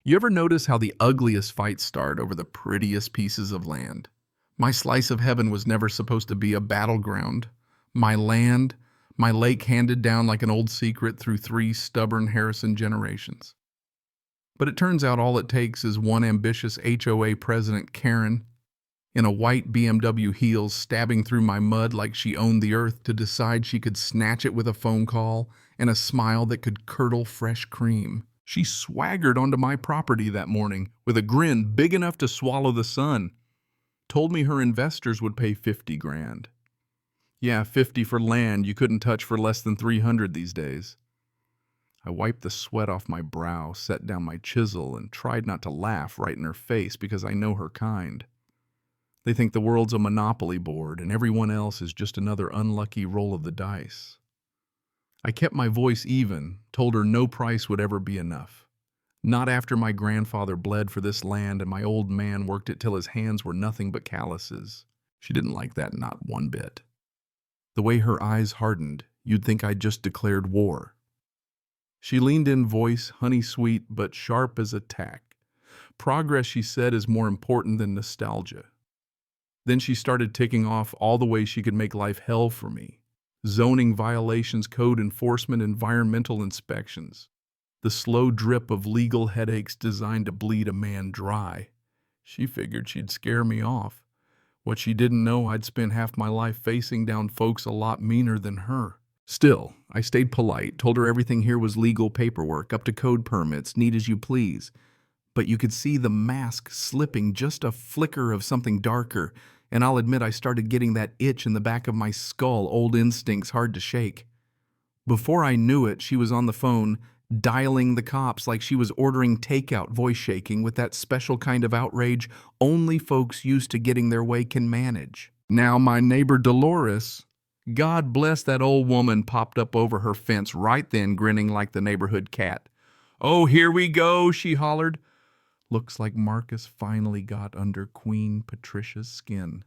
You ever notice how the ugliest fights start over the prettiest pieces of land? My slice of heaven was never supposed to be a battleground. My land, my lake handed down like an old secret through three stubborn Harrison generations. But it turns out all it takes is one ambitious HOA president, Karen, in a white BMW heels stabbing through my mud like she owned the earth to decide she could snatch it with a phone call and a smile that could curdle fresh cream. She swaggered onto my property that morning with a grin big enough to swallow the sun. Told me her investors would pay 50 grand. Yeah, 50 for land you couldn't touch for less than 300 these days. I wiped the sweat off my brow, set down my chisel, and tried not to laugh right in her face because I know her kind. They think the world's a monopoly board and everyone else is just another unlucky roll of the dice. I kept my voice even, told her no price would ever be enough. Not after my grandfather bled for this land and my old man worked it till his hands were nothing but calluses. She didn't like that, not one bit. The way her eyes hardened, you'd think I'd just declared war. She leaned in, voice honey-sweet but sharp as a tack. Progress, she said, is more important than nostalgia. Then she started ticking off all the ways she could make life hell for me. Zoning violations, code enforcement, environmental inspections. The slow drip of legal headaches designed to bleed a man dry. She figured she'd scare me off. What she didn't know, I'd spent half my life facing down folks a lot meaner than her. Still, I stayed polite, told her everything here was legal paperwork, up to code permits, neat as you please. But you could see the mask slipping, just a flicker of something darker, and I'll admit I started getting that itch in the back of my skull, old instincts hard to shake. Before I knew it, she was on the phone, dialing the cops like she was ordering takeout, voice shaking with that special kind of outrage only folks used to getting their way can manage. Now my neighbor Dolores, God bless that old woman, popped up over her fence right then, grinning like the neighborhood cat. "Oh, here we go," she hollered. Looks like Marcus finally got under Queen Patricia's skin.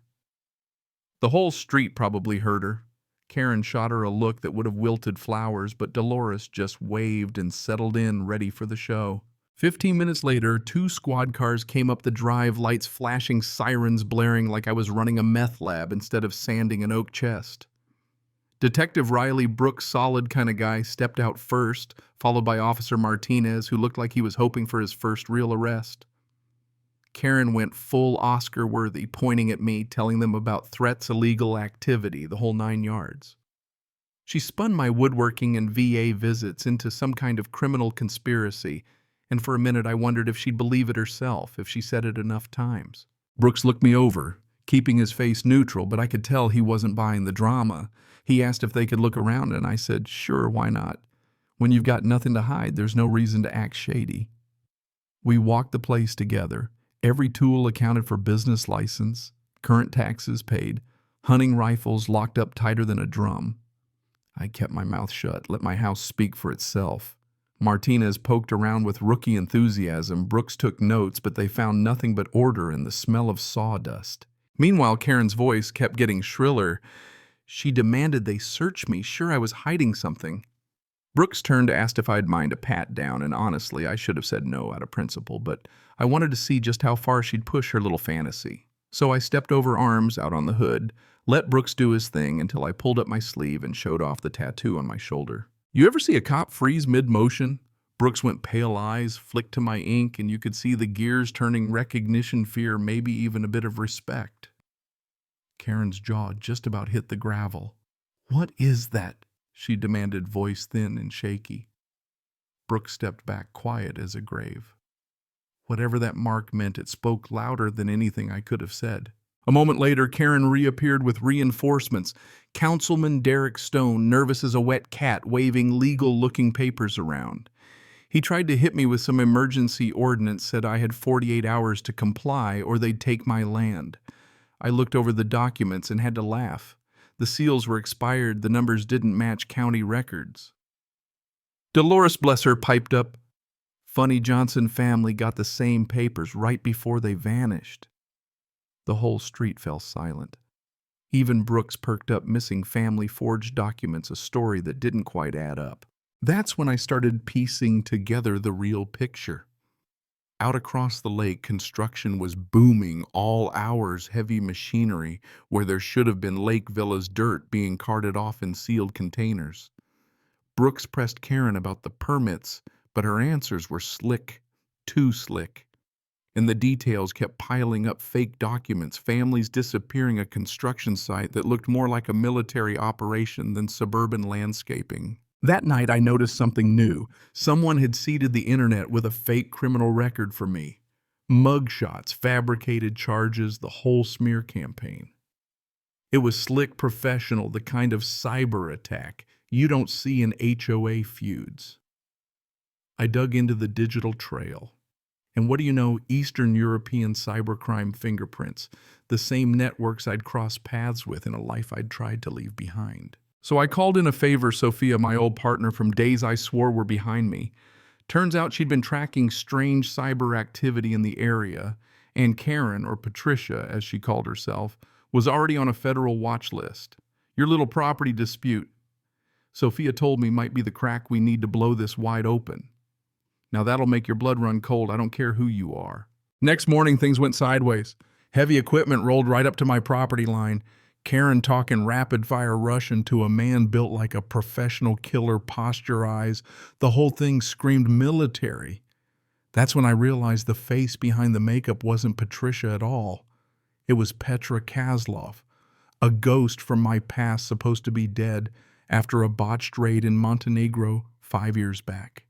The whole street probably heard her. Karen shot her a look that would have wilted flowers, but Dolores just waved and settled in, ready for the show. 15 minutes later, 2 squad cars came up the drive, lights flashing, sirens blaring like I was running a meth lab instead of sanding an oak chest. Detective Riley Brooks, solid kind of guy, stepped out first, followed by Officer Martinez, who looked like he was hoping for his first real arrest. Karen went full Oscar-worthy, pointing at me, telling them about threats, illegal activity, the whole 9 yards. She spun my woodworking and VA visits into some kind of criminal conspiracy, and for a minute I wondered if she'd believe it herself, if she said it enough times. Brooks looked me over, keeping his face neutral, but I could tell he wasn't buying the drama. He asked if they could look around, and I said, sure, why not? When you've got nothing to hide, there's no reason to act shady. We walked the place together. Every tool accounted for, business license, current taxes paid, hunting rifles locked up tighter than a drum. I kept my mouth shut, let my house speak for itself. Martinez poked around with rookie enthusiasm. Brooks took notes, but they found nothing but order and the smell of sawdust. Meanwhile, Karen's voice kept getting shriller. She demanded they search me, sure I was hiding something. Brooks turned, asked if I'd mind a pat down, and honestly, I should have said no out of principle, but I wanted to see just how far she'd push her little fantasy. So I stepped over, arms out on the hood, let Brooks do his thing until I pulled up my sleeve and showed off the tattoo on my shoulder. You ever see a cop freeze mid-motion? Brooks went pale, eyes flicked to my ink, and you could see the gears turning, recognition, fear, maybe even a bit of respect. Karen's jaw just about hit the gravel. "What is that?" she demanded, voice thin and shaky. Brooks stepped back, quiet as a grave. Whatever that mark meant, it spoke louder than anything I could have said. A moment later, Karen reappeared with reinforcements. Councilman Derek Stone, nervous as a wet cat, waving legal-looking papers around. He tried to hit me with some emergency ordinance, said I had 48 hours to comply or they'd take my land. I looked over the documents and had to laugh. The seals were expired, the numbers didn't match county records. Dolores, bless her, piped up. Funny Johnson family got the same papers right before they vanished. The whole street fell silent. Even Brooks perked up, missing family forged documents, a story that didn't quite add up. That's when I started piecing together the real picture. Out across the lake, construction was booming, all hours, heavy machinery, where there should have been Lake Villa's dirt being carted off in sealed containers. Brooks pressed Karen about the permits, but her answers were slick, too slick. And the details kept piling up: fake documents, families disappearing, a construction site that looked more like a military operation than suburban landscaping. That night I noticed something new. Someone had seeded the internet with a fake criminal record for me. Mugshots, fabricated charges, the whole smear campaign. It was slick, professional, the kind of cyber attack you don't see in HOA feuds. I dug into the digital trail. And what do you know? Eastern European cybercrime fingerprints, the same networks I'd crossed paths with in a life I'd tried to leave behind. So I called in a favor Sophia, my old partner from days I swore were behind me. Turns out she'd been tracking strange cyber activity in the area, and Karen, or Patricia as she called herself, was already on a federal watch list. Your little property dispute, Sophia told me, might be the crack we need to blow this wide open. Now that'll make your blood run cold. I don't care who you are. Next morning, things went sideways. Heavy equipment rolled right up to my property line. Karen talking rapid-fire Russian to a man built like a professional killer, posture eyes. The whole thing screamed military. That's when I realized the face behind the makeup wasn't Patricia at all. It was Petra Kazlov, a ghost from my past supposed to be dead after a botched raid in Montenegro 5 years back.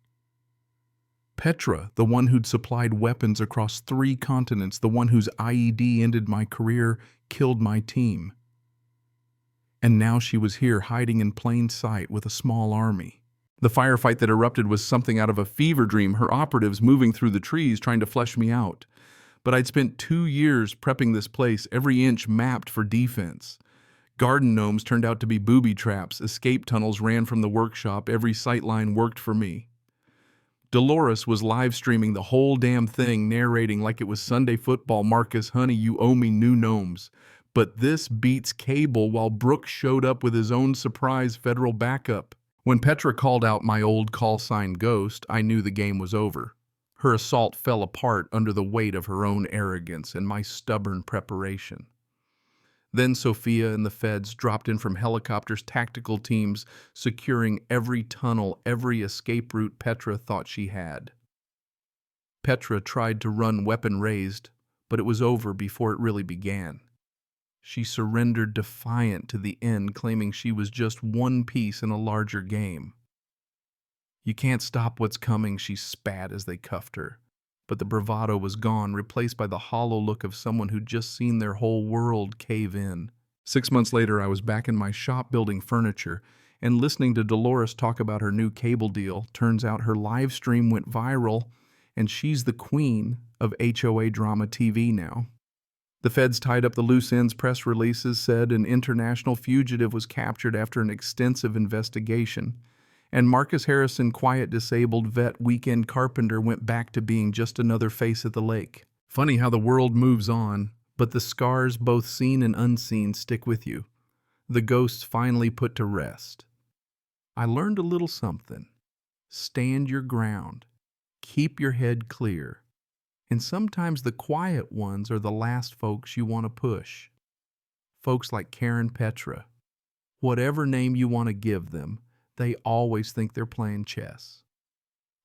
Petra, the one who'd supplied weapons across 3 continents, the one whose IED ended my career, killed my team. And now she was here, hiding in plain sight with a small army. The firefight that erupted was something out of a fever dream, her operatives moving through the trees trying to flesh me out. But I'd spent 2 years prepping this place, every inch mapped for defense. Garden gnomes turned out to be booby traps, escape tunnels ran from the workshop, every sightline worked for me. Dolores was live streaming the whole damn thing, narrating like it was Sunday football. Marcus, honey, you owe me new gnomes. But this beats cable, while Brooks showed up with his own surprise federal backup. When Petra called out my old call sign Ghost, I knew the game was over. Her assault fell apart under the weight of her own arrogance and my stubborn preparation. Then Sophia and the feds dropped in from helicopters, tactical teams, securing every tunnel, every escape route Petra thought she had. Petra tried to run weapon raised, but it was over before it really began. She surrendered defiant to the end, claiming she was just one piece in a larger game. You can't stop what's coming, she spat as they cuffed her. But the bravado was gone, replaced by the hollow look of someone who'd just seen their whole world cave in. 6 months later, I was back in my shop building furniture and listening to Dolores talk about her new cable deal. Turns out her live stream went viral, and she's the queen of HOA drama TV now. The feds tied up the loose ends. Press releases said an international fugitive was captured after an extensive investigation. And Marcus Harrison, quiet disabled vet weekend carpenter, went back to being just another face at the lake. Funny how the world moves on, but the scars, both seen and unseen, stick with you. The ghosts finally put to rest. I learned a little something. Stand your ground. Keep your head clear. And sometimes the quiet ones are the last folks you want to push. Folks like Karen, Petra. Whatever name you want to give them, they always think they're playing chess,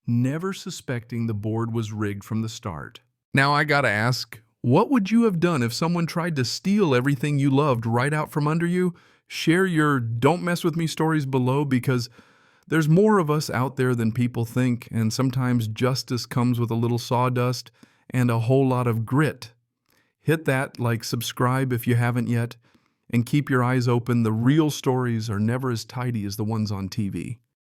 never suspecting the board was rigged from the start. Now I gotta ask, what would you have done if someone tried to steal everything you loved right out from under you? Share your don't mess with me stories below, because there's more of us out there than people think, and sometimes justice comes with a little sawdust and a whole lot of grit. Hit that like, subscribe if you haven't yet, and keep your eyes open. The real stories are never as tidy as the ones on TV.